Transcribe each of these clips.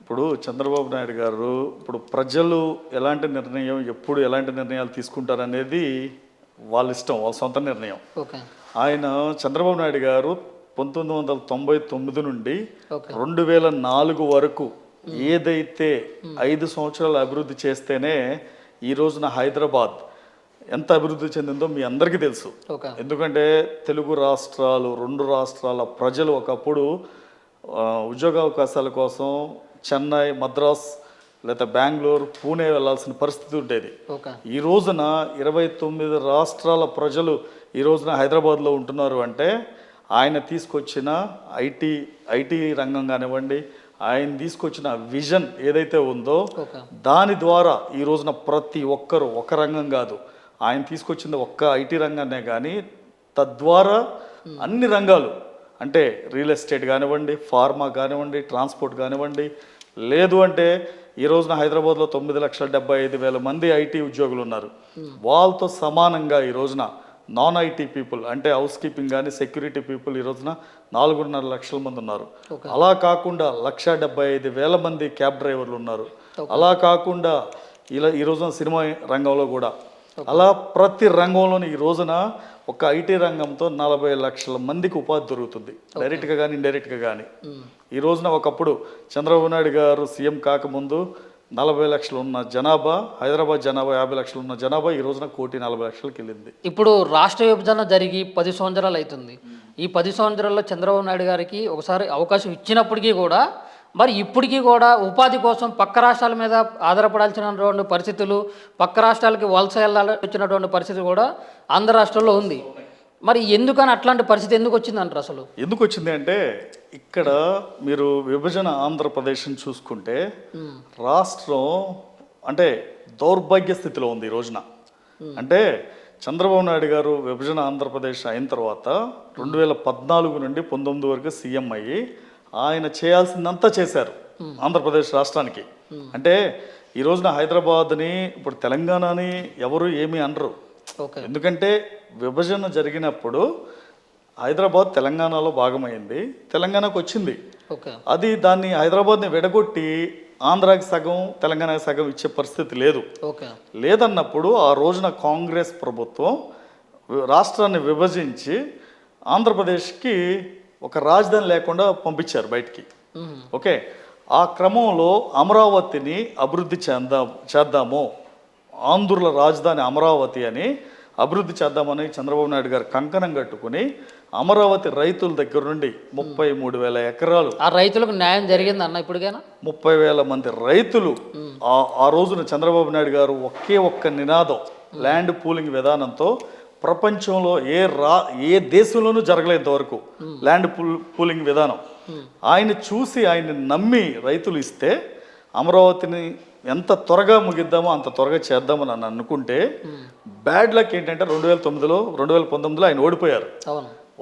ఇప్పుడు చంద్రబాబు నాయుడు గారు ఇప్పుడు ప్రజలు ఎలాంటి నిర్ణయం ఎప్పుడు ఎలాంటి నిర్ణయాలు తీసుకుంటారనేది వాళ్ళ ఇష్టం, వాళ్ళ సొంత నిర్ణయం. ఓకే. ఆయన చంద్రబాబు నాయుడు గారు 1999 నుండి ఓకే. 2004 వరకు ఏదైతే 5 సంవత్సరాలు అభివృద్ధి చేస్తేనే ఈ రోజున హైదరాబాద్ ఎంత అభివృద్ధి చెందిందో మీ అందరికీ తెలుసు. ఓకే. ఎందుకంటే తెలుగు రాష్ట్రాలు, 2 రాష్ట్రాల ప్రజలు ఒకప్పుడు ఉద్యోగ అవకాశాల కోసం చెన్నై, మద్రాస్ లేదా బెంగళూరు, పూణే వెళ్ళాల్సిన పరిస్థితి ఉండేది. ఓకే. ఈ రోజున 29 రాష్ట్రాల ప్రజలు ఈ రోజున హైదరాబాద్లో ఉంటున్నారు అంటే ఆయన తీసుకొచ్చిన ఐటీ రంగం కానివ్వండి, ఆయన తీసుకొచ్చిన విజన్ ఏదైతే ఉందో ఓకే. దాని ద్వారా ఈ రోజున ప్రతి ఒక్కరు ఒక రంగం కాదు, ఆయన తీసుకొచ్చింది ఒక్క ఐటీ రంగాన్నే కానీ తద్వారా అన్ని రంగాలు అంటే రియల్ ఎస్టేట్ కానివ్వండి, ఫార్మా కానివ్వండి, ట్రాన్స్పోర్ట్ కానివ్వండి, లేదు అంటే ఈ రోజున హైదరాబాద్లో 9,75,000 మంది ఐటీ ఉద్యోగులు ఉన్నారు. వాళ్ళతో సమానంగా ఈ రోజున నాన్ ఐటీ పీపుల్ అంటే హౌస్ కీపింగ్ కానీ సెక్యూరిటీ పీపుల్ ఈ రోజున 4.5 లక్షల మంది ఉన్నారు. అలా కాకుండా 1,75,000 మంది క్యాబ్ డ్రైవర్లు ఉన్నారు. అలా కాకుండా ఇలా ఈ రోజున సినిమా రంగంలో కూడా అలా ప్రతి రంగంలోని ఈ రోజున ఒక ఐటీ రంగంతో 40 లక్షల మందికి ఉపాధి దొరుకుతుంది, డైరెక్ట్గా కానీ ఇండైరెక్ట్గా కానీ. ఈ రోజున ఒకప్పుడు చంద్రబాబు నాయుడు గారు సీఎం కాకముందు 40 లక్షలు ఉన్న జనాభా, హైదరాబాద్ జనాభా 50 లక్షలు ఉన్న జనాభా ఈ రోజున 1,40,00,000కి వెళ్ళింది. ఇప్పుడు రాష్ట్ర విభజన జరిగి 10 సంవత్సరాలు అవుతుంది. ఈ 10 సంవత్సరాల్లో చంద్రబాబు నాయుడు గారికి ఒకసారి అవకాశం ఇచ్చినప్పటికీ కూడా మరి ఇప్పటికీ కూడా ఉపాధి కోసం పక్క రాష్ట్రాల మీద ఆధారపడాల్సినటువంటి పరిస్థితులు, పక్క రాష్ట్రాలకి వలస వచ్చినటువంటి పరిస్థితి కూడా ఆంధ్ర రాష్ట్రంలో ఉంది. మరి ఎందుకని అట్లాంటి పరిస్థితి ఎందుకు వచ్చిందంటారు? అసలు ఎందుకు వచ్చింది అంటే ఇక్కడ మీరు విభజన ఆంధ్రప్రదేశ్ని చూసుకుంటే రాష్ట్రం అంటే దౌర్భాగ్య స్థితిలో ఉంది ఈ రోజున. అంటే చంద్రబాబు నాయుడు గారు విభజన ఆంధ్రప్రదేశ్ అయిన తర్వాత 2014 నుండి 19 వరకు సీఎం అయ్యి ఆయన చేయాల్సిందంతా చేశారు ఆంధ్రప్రదేశ్ రాష్ట్రానికి. అంటే ఈ రోజున హైదరాబాద్ని ఇప్పుడు తెలంగాణని ఎవరు ఏమీ అనరు. ఎందుకంటే విభజన జరిగినప్పుడు హైదరాబాద్ తెలంగాణలో భాగమైంది, తెలంగాణకు వచ్చింది. అది దాన్ని హైదరాబాద్ని విడగొట్టి ఆంధ్రాకి సగం తెలంగాణకి సగం ఇచ్చే పరిస్థితి లేదు. లేదన్నప్పుడు ఆ రోజున కాంగ్రెస్ ప్రభుత్వం రాష్ట్రాన్ని విభజించి ఆంధ్రప్రదేశ్కి ఒక రాజధాని లేకుండా పంపించారు బయటికి. ఓకే, ఆ క్రమంలో అమరావతిని అభివృద్ధి చేద్దాము, ఆంధ్రుల రాజధాని అమరావతి అని అభివృద్ధి చేద్దామని చంద్రబాబు నాయుడు గారు కంకణం కట్టుకుని అమరావతి రైతుల దగ్గర నుండి 33,000 ఎకరాలు, ఆ రైతులకు న్యాయం జరిగింది అన్న ఇప్పటికైనా 30,000 మంది రైతులు ఆ రోజున చంద్రబాబు నాయుడు గారు ఒక్క నినాదం ల్యాండ్ పూలింగ్ విధానంతో ప్రపంచంలో ఏ దేశంలోనూ జరగలేదు వరకు ల్యాండ్ పూలింగ్ విధానం. ఆయన చూసి ఆయన్ని నమ్మి రైతులు ఇస్తే అమరావతిని ఎంత త్వరగా ముగిద్దామో అంత త్వరగా చేద్దామని అని అనుకుంటే బ్యాడ్ లక్ ఏంటంటే 2019లో ఆయన ఓడిపోయారు.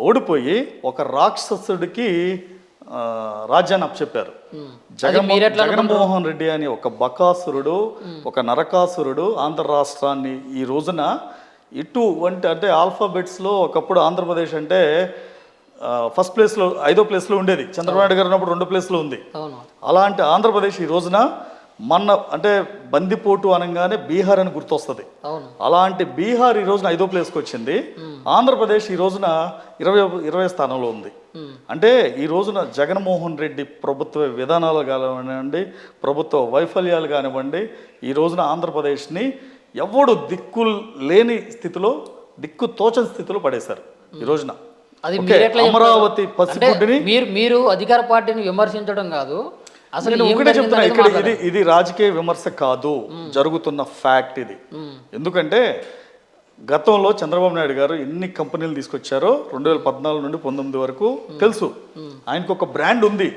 ఓడిపోయి ఒక రాక్షసుడికి రాజ్యాన్ని అప్పచెప్పారు. జగన్మోహన్ రెడ్డి అని ఒక బకాసురుడు, ఒక నరకాసురుడు ఆంధ్ర రాష్ట్రాన్ని ఈ రోజున అంటే ఆల్ఫాబెట్స్లో ఒకప్పుడు ఆంధ్రప్రదేశ్ అంటే ఫస్ట్ ప్లేస్లో 5వ ప్లేస్లో ఉండేది. చంద్రబాబు నాయుడు గారు ఉన్నప్పుడు 2వ ప్లేస్లో ఉంది. అలాంటి ఆంధ్రప్రదేశ్ ఈ రోజున అంటే బందిపోటు అనగానే బీహార్ అని గుర్తొస్తుంది. అలాంటి బీహార్ ఈ రోజున 5వ ప్లేస్కి వచ్చింది. ఆంధ్రప్రదేశ్ ఈ రోజున 20వ స్థానంలో ఉంది. అంటే ఈ రోజున జగన్మోహన్ రెడ్డి ప్రభుత్వ విధానాలు కానివ్వండి, ప్రభుత్వ వైఫల్యాలు కానివ్వండి, ఈ రోజున ఆంధ్రప్రదేశ్ని ఎవడు దిక్కు లేని స్థితిలో, దిక్కు తోచని స్థితిలో పడేశారు ఈ రోజున. అమరావతి పసిగుడ్డిని మీరు అధికార పార్టీని విమర్శించడం కాదు, అసలు ఒకటే చెప్తున్నా, ఇక్కడ ఇది రాజకీయ విమర్శ కాదు, జరుగుతున్న ఫ్యాక్ట్ ఇది. ఎందుకంటే గతంలో చంద్రబాబు నాయుడు గారు ఎన్ని కంపెనీలు తీసుకొచ్చారో 2014 నుండి 19 వరకు తెలుసు. ఆయనకు ఒక బ్రాండ్ ఉంది.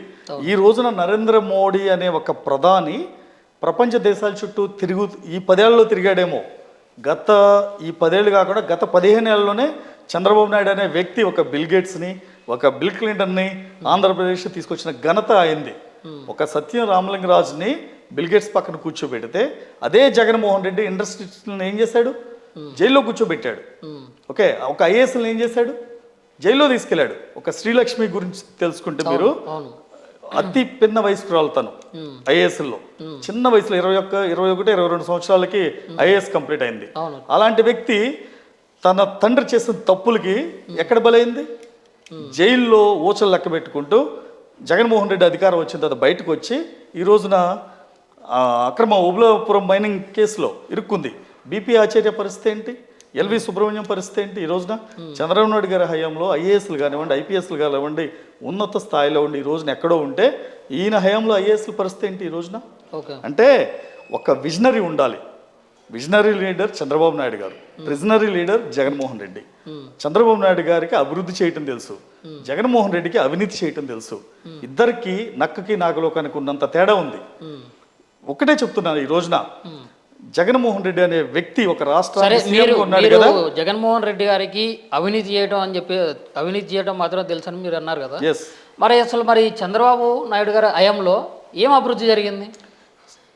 ఈ రోజున నరేంద్ర మోడీ అనే ఒక ప్రధాని ప్రపంచ దేశాల చుట్టూ ఈ 10 ఏళ్లలో తిరిగాడేమో. ఈ 10 ఏళ్ళు కాకుండా గత 15 ఏళ్లలోనే చంద్రబాబు నాయుడు అనే వ్యక్తి ఒక బిల్ గేట్స్ని, ఒక బిల్ క్లింటన్ని ఆంధ్రప్రదేశ్ తీసుకొచ్చిన ఘనత అయింది. ఒక సత్యం రామలింగరాజుని బిల్ గేట్స్ పక్కన కూర్చోబెడితే అదే జగన్మోహన్ రెడ్డి ఇండస్ట్రీస్ని ఏం చేశాడు? జైల్లో కూర్చోబెట్టాడు. ఓకే, ఒక ఐఏఎస్ని ఏం చేశాడు? జైల్లో తీసుకెళ్ళాడు. ఒక శ్రీలక్ష్మి గురించి తెలుసుకుంటే మీరు అతి పిన్న వయస్కురాలు తను ఐఏఎస్లో చిన్న వయసులో 21, 22 సంవత్సరాలకి ఐఏఎస్ కంప్లీట్ అయింది. అవును. అలాంటి వ్యక్తి తన తండ్రి చేసిన తప్పులకి ఎక్కడ బలైంది? జైల్లో ఊచలు లెక్క పెట్టుకుంటూ జగన్మోహన్ రెడ్డి అధికారం వచ్చిన తర్వాత బయటకు వచ్చి ఈ రోజున అక్రమ ఉబులాపురం మైనింగ్ కేసులో ఇరుక్కుంది. బీపీ ఆచార్య పరిస్థితి ఏంటి? ఎల్వి సుబ్రహ్మణ్యం పరిస్థితి ఏంటి? ఈ రోజున చంద్రబాబు నాయుడు గారి హయాంలో ఐఏఎస్లు కానివ్వండి, ఐపీఎస్లు కానివ్వండి, ఉన్నత స్థాయిలో ఉండి ఈ రోజున ఎక్కడో ఉంటే ఈయన హయాంలో ఐఏఎస్ల పరిస్థితి ఏంటి ఈ రోజున? అంటే ఒక విజనరీ ఉండాలి. విజనరీ లీడర్ చంద్రబాబు నాయుడు గారు, ప్రిజనరీ లీడర్ జగన్మోహన్ రెడ్డి. చంద్రబాబు నాయుడు గారికి అభివృద్ధి చేయటం తెలుసు, జగన్మోహన్ రెడ్డికి అవినీతి చేయటం తెలుసు. ఇద్దరికి నక్కకి నాగలోకానికి ఉన్నంత తేడా ఉంది. ఒకటే చెప్తున్నాను, ఈ రోజున జగన్మోహన్ రెడ్డి అనే వ్యక్తి ఒక రాష్ట్రానికి జగన్మోహన్ రెడ్డి గారికి అవినీతి చేయడం మాత్రం తెలుసని మీరు అన్నారు కదా. ఎస్. మరి చంద్రబాబు నాయుడు గారి హయాంలో ఏం అభివృద్ధి జరిగింది?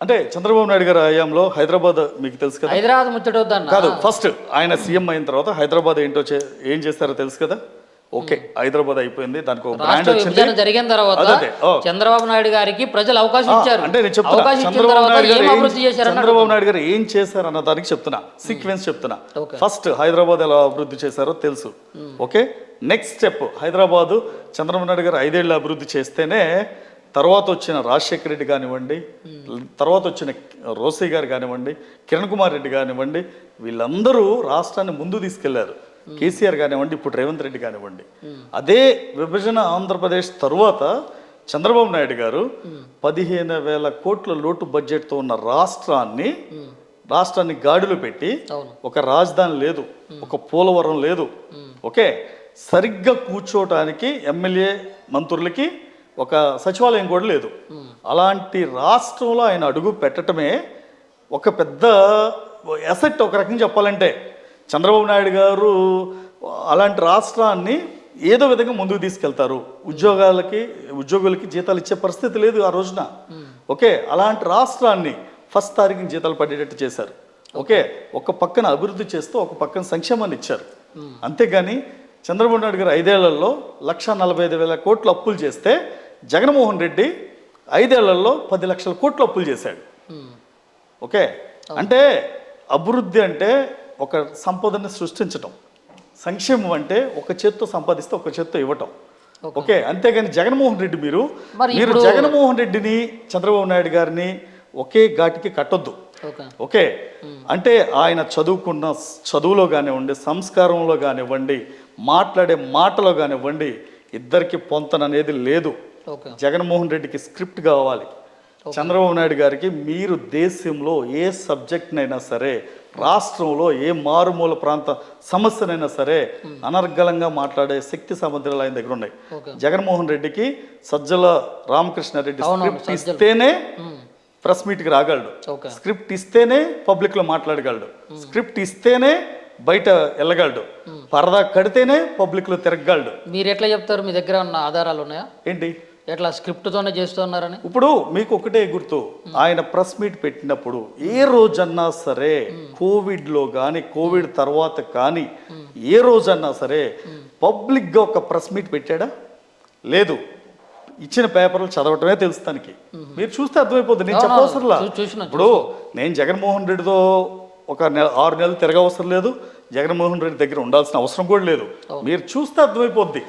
అంటే చంద్రబాబు నాయుడు గారి హయాంలో హైదరాబాద్ మీకు తెలుసు కదా. హైదరాబాద్ ముచ్చటొద్దన్న కాదు, ఫస్ట్ ఆయన సీఎం అయిన తర్వాత హైదరాబాద్ ఏంటో ఏం చేస్తారో తెలుసు కదా. ఓకే, హైదరాబాద్ అయిపోయింది, దానికి ఒక బ్రాండ్ వచ్చింది. జరిగిన తర్వాత చంద్రబాబు నాయుడు గారికి ప్రజలు అవకాశం ఇచ్చారు. అంటే నేను చెప్తున్నా చంద్రబాబు నాయుడు గారు ఏం చేశారు అన్న దానికి చెప్తున్నా, సీక్వెన్స్ చెప్తున్నా. ఫస్ట్ హైదరాబాద్ ఎలా అభివృద్ధి చేశారో తెలుసు. Okay, next step Hyderabad Chandrababu Naidu గారు 5 ఏళ్ళు అభివృద్ధి చేస్తేనే తర్వాత వచ్చిన రాజశేఖర రెడ్డి కానివ్వండి, తర్వాత వచ్చిన రోసయ్య గారు కానివ్వండి, కిరణ్ కుమార్ రెడ్డి కానివ్వండి, వీళ్ళందరూ రాష్ట్రాన్ని ముందు తీసుకెళ్లారు. కేసీఆర్ కానివ్వండి, ఇప్పుడు రేవంత్ రెడ్డి కానివ్వండి. అదే విభజన ఆంధ్రప్రదేశ్ తరువాత చంద్రబాబు నాయుడు గారు 15,000 కోట్ల లోటు బడ్జెట్తో ఉన్న రాష్ట్రాన్ని గాడిలో పెట్టి ఒక రాజధాని లేదు, ఒక పోలవరం లేదు. ఓకే, సరిగ్గా కూర్చోవటానికి ఎమ్మెల్యే మంత్రులకి ఒక సచివాలయం కూడా లేదు. అలాంటి రాష్ట్రంలో ఆయన అడుగు పెట్టడమే ఒక పెద్ద అసెట్. ఒక రకంగా చెప్పాలంటే చంద్రబాబు నాయుడు గారు అలాంటి రాష్ట్రాన్ని ఏదో విధంగా ముందుకు తీసుకెళ్తారు. ఉద్యోగులకి జీతాలు ఇచ్చే పరిస్థితి లేదు ఆ రోజున. ఓకే, అలాంటి రాష్ట్రాన్ని ఫస్ట్ తారీఖున జీతాలు పడేటట్టు చేశారు. ఓకే, ఒక పక్కన అభివృద్ధి చేస్తూ ఒక పక్కన సంక్షేమాన్ని ఇచ్చారు. అంతేగాని చంద్రబాబు నాయుడు గారు 5 ఏళ్లలో 1,45,000 కోట్లు అప్పులు చేస్తే జగన్మోహన్ రెడ్డి 5 ఏళ్లలో 10 లక్షల కోట్లు అప్పులు చేశాడు. ఓకే, అంటే అభివృద్ధి అంటే ఒక సంపదను సృష్టించటం, సంక్షేమం అంటే ఒక చేత్తో సంపాదిస్తే ఒక చేత్తో ఇవ్వటం. ఓకే, అంతేగాని జగన్మోహన్ రెడ్డి మీరు జగన్మోహన్ రెడ్డిని చంద్రబాబు నాయుడు గారిని ఒకే ఘాటికి కట్టొద్దు. ఓకే, అంటే ఆయన చదువుకున్న చదువులో కానివ్వండి, సంస్కారంలో కానివ్వండి, మాట్లాడే మాటలో కానివ్వండి, ఇద్దరికి పొంతన అనేది లేదు. జగన్మోహన్ రెడ్డికి స్క్రిప్ట్ కావాలి, చంద్రబాబు నాయుడు గారికి మీరు దేశంలో ఏ సబ్జెక్ట్నైనా సరే, రాష్ట్రంలో ఏ మారుమూల ప్రాంత సమస్యనైనా సరే అనర్గళంగా మాట్లాడే శక్తి సామర్థ్యాలు ఆయన దగ్గర ఉన్నాయి. జగన్మోహన్ రెడ్డికి సజ్జల రామకృష్ణారెడ్డి స్క్రిప్ట్ ఇస్తేనే ప్రెస్ మీట్కి రాగలడు, స్క్రిప్ట్ ఇస్తేనే పబ్లిక్లో మాట్లాడగలడు, స్క్రిప్ట్ ఇస్తేనే బయట వెళ్ళగలడు, పరదా కడితేనే పబ్లిక్లో తిరగగలడు. మీరు ఎట్లా చెప్తారు? మీ దగ్గర ఉన్న ఆధారాలు ఉన్నాయా ఏంటి? ఎట్లా స్క్రిప్ట్తోనే చేస్తున్నారని? ఇప్పుడు మీకు ఒకటే గుర్తు, ఆయన ప్రెస్ మీట్ పెట్టినప్పుడు ఏ రోజన్నా సరే కోవిడ్లో కానీ కోవిడ్ తర్వాత కానీ ఏ రోజన్నా సరే పబ్లిక్గా ఒక ప్రెస్ మీట్ పెట్టాడా? లేదు. ఇచ్చిన పేపర్లు చదవటమే తెలుసు తనకి. మీరు చూస్తే అర్థమైపోతుంది, నేను చెప్పవసరంలా. ఇప్పుడు నేను జగన్మోహన్ రెడ్డితో ఒక 6 నెలలు తిరగవసరం లేదు, జగన్మోహన్ రెడ్డి దగ్గర ఉండాల్సిన అవసరం కూడా లేదు. మీరు చూస్తే అర్థమైపోద్ది.